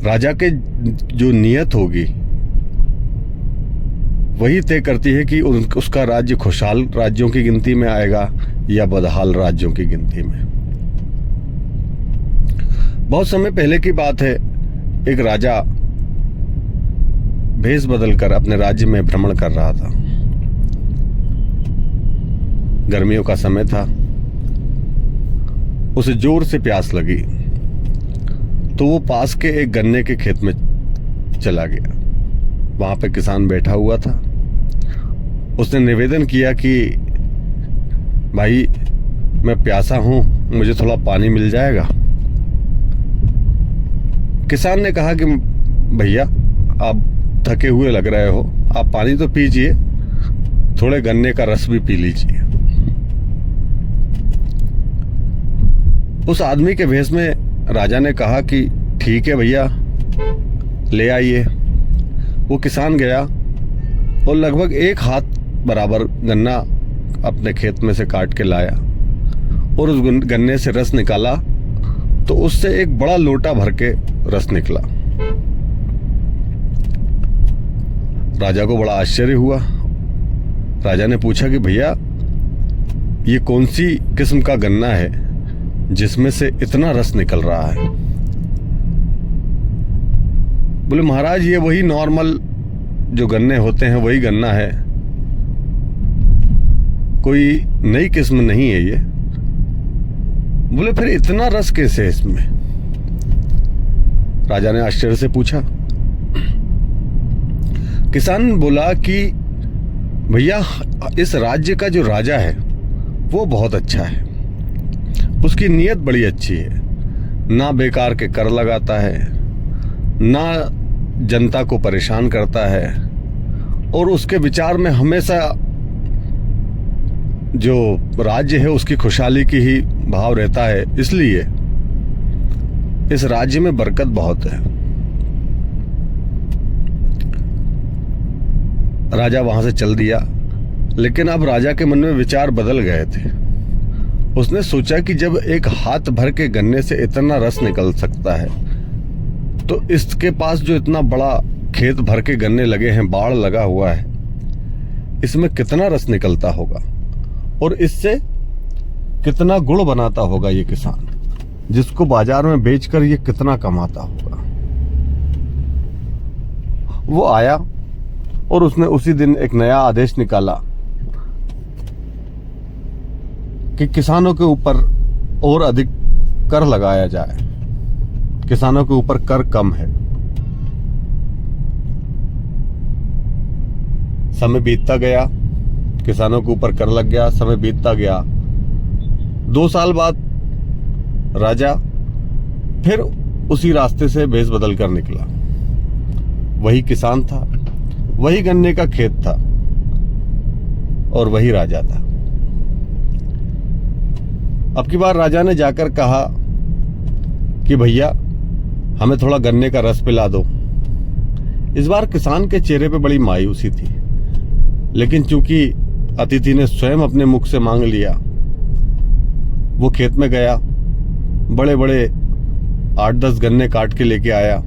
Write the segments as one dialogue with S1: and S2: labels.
S1: राजा के जो नियत होगी वही तय करती है कि उसका राज्य खुशहाल राज्यों की गिनती में आएगा या बदहाल राज्यों की गिनती में। बहुत समय पहले की बात है, एक राजा भेष बदलकर अपने राज्य में भ्रमण कर रहा था। गर्मियों का समय था, उसे जोर से प्यास लगी तो वो पास के एक गन्ने के खेत में चला गया। वहां पे किसान बैठा हुआ था। उसने निवेदन किया कि भाई मैं प्यासा हूं, मुझे थोड़ा पानी मिल जाएगा। किसान ने कहा कि भैया आप थके हुए लग रहे हो, आप पानी तो पीजिए, थोड़े गन्ने का रस भी पी लीजिए। उस आदमी के भेष में राजा ने कहा कि ठीक है भैया, ले आइए। वो किसान गया और लगभग 1 हाथ बराबर गन्ना अपने खेत में से काट के लाया और उस गन्ने से रस निकाला तो उससे एक बड़ा लोटा भर के रस निकला। राजा को बड़ा आश्चर्य हुआ। राजा ने पूछा कि भैया ये कौन सी किस्म का गन्ना है जिसमें से इतना रस निकल रहा है? बोले महाराज ये वही नॉर्मल जो गन्ने होते हैं वही गन्ना है, कोई नई किस्म नहीं है ये। बोले फिर इतना रस कैसे है इसमें? राजा ने आश्चर्य से पूछा। किसान बोला कि भैया इस राज्य का जो राजा है वो बहुत अच्छा है, उसकी नीयत बड़ी अच्छी है, ना बेकार के कर लगाता है, ना जनता को परेशान करता है, और उसके विचार में हमेशा जो राज्य है उसकी खुशहाली की ही भाव रहता है, इसलिए इस राज्य में बरकत बहुत है। राजा वहां से चल दिया, लेकिन अब राजा के मन में विचार बदल गए थे। उसने सोचा कि जब 1 हाथ भर के गन्ने से इतना रस निकल सकता है तो इसके पास जो इतना बड़ा खेत भर के गन्ने लगे हैं, बाड़ लगा हुआ है, इसमें कितना रस निकलता होगा और इससे कितना गुड़ बनाता होगा ये किसान, जिसको बाजार में बेचकर ये कितना कमाता होगा। वो आया और उसने उसी दिन एक नया आदेश निकाला कि किसानों के ऊपर और अधिक कर लगाया जाए। किसानों के ऊपर कर कम है। समय बीतता गया, किसानों के ऊपर कर लग गया, समय बीतता गया। 2 साल बाद राजा फिर उसी रास्ते से भेष बदल कर निकला। वही किसान था, वही गन्ने का खेत था और वही राजा था। अब की बार राजा ने जाकर कहा कि भैया हमें थोड़ा गन्ने का रस पिला दो। इस बार किसान के चेहरे पे बड़ी मायूसी थी, लेकिन चूंकि अतिथि ने स्वयं अपने मुख से मांग लिया, वो खेत में गया, बड़े बड़े 8-10 गन्ने काट के लेके आया।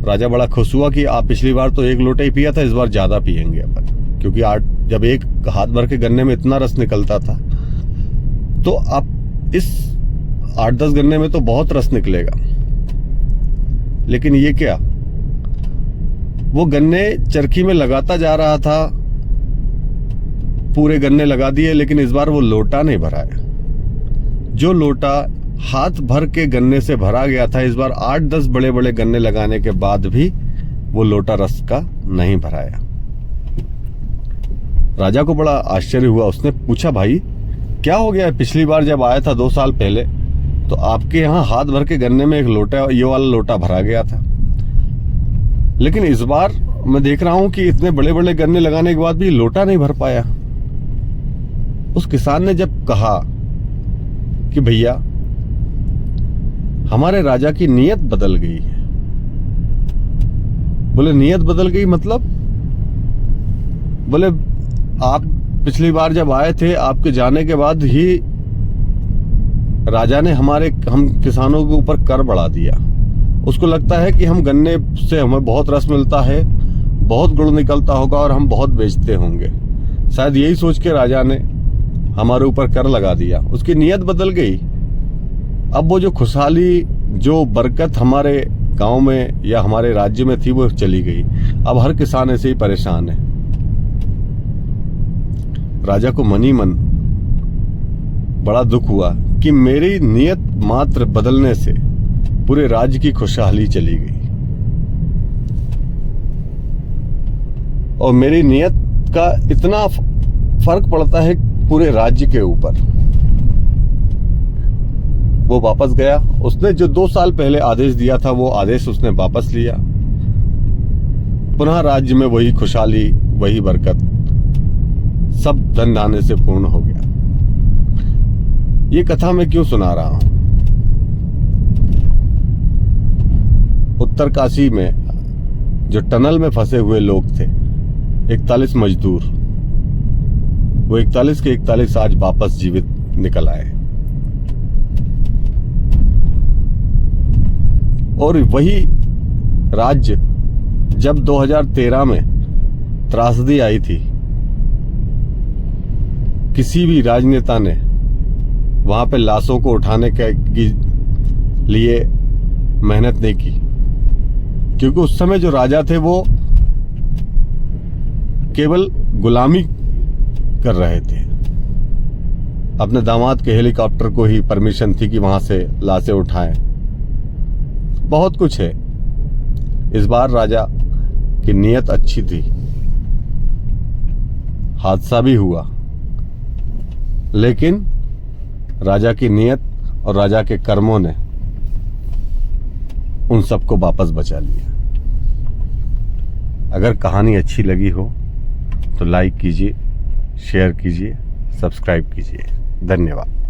S1: राजा बड़ा खुश हुआ कि आप पिछली बार तो 1 लोटा ही पिया था, इस बार ज्यादा पियेंगे अपन, क्योंकि जब 1 हाथ भर के गन्ने में इतना रस निकलता था तो आप इस 8-10 गन्ने में तो बहुत रस निकलेगा। लेकिन ये क्या, वो गन्ने चरखी में लगाता जा रहा था, पूरे गन्ने लगा दिए, लेकिन इस बार वो लोटा नहीं भराया। जो लोटा हाथ भर के गन्ने से भरा गया था, इस बार 8-10 बड़े बड़े गन्ने लगाने के बाद भी वो लोटा रस का नहीं भराया। राजा को बड़ा आश्चर्य हुआ। उसने पूछा भाई क्या हो गया? पिछली बार जब आया था 2 साल पहले तो आपके यहाँ हाथ भर के गन्ने में एक लोटा, ये वाला लोटा भरा गया था, लेकिन इस बार मैं देख रहा हूं कि इतने बड़े बड़े गन्ने लगाने के बाद भी लोटा नहीं भर पाया। उस किसान ने जब कहा कि भैया हमारे राजा की नीयत बदल गई है। बोले नीयत बदल गई मतलब? बोले आप पिछली बार जब आए थे, आपके जाने के बाद ही राजा ने हम किसानों के ऊपर कर बढ़ा दिया उसको लगता है कि हम गन्ने से हमें बहुत रस मिलता है, बहुत गुड़ निकलता होगा और हम बहुत बेचते होंगे। शायद यही सोच के राजा ने हमारे ऊपर कर लगा दिया। उसकी नीयत बदल गई। अब वो जो खुशहाली, जो बरकत हमारे गांव में या हमारे राज्य में थी, वो चली गई। अब हर किसान ऐसे ही परेशान है। राजा को मन ही मन बड़ा दुख हुआ कि मेरी नीयत मात्र बदलने से पूरे राज्य की खुशहाली चली गई और मेरी नीयत का इतना फर्क पड़ता है पूरे राज्य के ऊपर। वो वापस गया। उसने जो 2 साल पहले आदेश दिया था, वो आदेश उसने वापस लिया। पुनः राज्य में वही खुशहाली, वही बरकत, सब धन धान्य से पूर्ण हो गया। ये कथा मैं क्यों सुना रहा हूं? उत्तरकाशी में जो टनल में फंसे हुए लोग थे, 41 मजदूर, वो 41 के 41 आज वापस जीवित निकल आए। और वही राज्य जब 2013 में त्रासदी आई थी, किसी भी राजनेता ने वहां पे लाशों को उठाने के लिए मेहनत नहीं की, क्योंकि उस समय जो राजा थे वो केवल गुलामी कर रहे थे। अपने दामाद के हेलीकॉप्टर को ही परमिशन थी कि वहां से लाशें उठाएं। बहुत कुछ है। इस बार राजा की नीयत अच्छी थी। हादसा भी हुआ, लेकिन राजा की नीयत और राजा के कर्मों ने उन सबको वापस बचा लिया। अगर कहानी अच्छी लगी हो तो लाइक कीजिए, शेयर कीजिए, सब्सक्राइब कीजिए। धन्यवाद।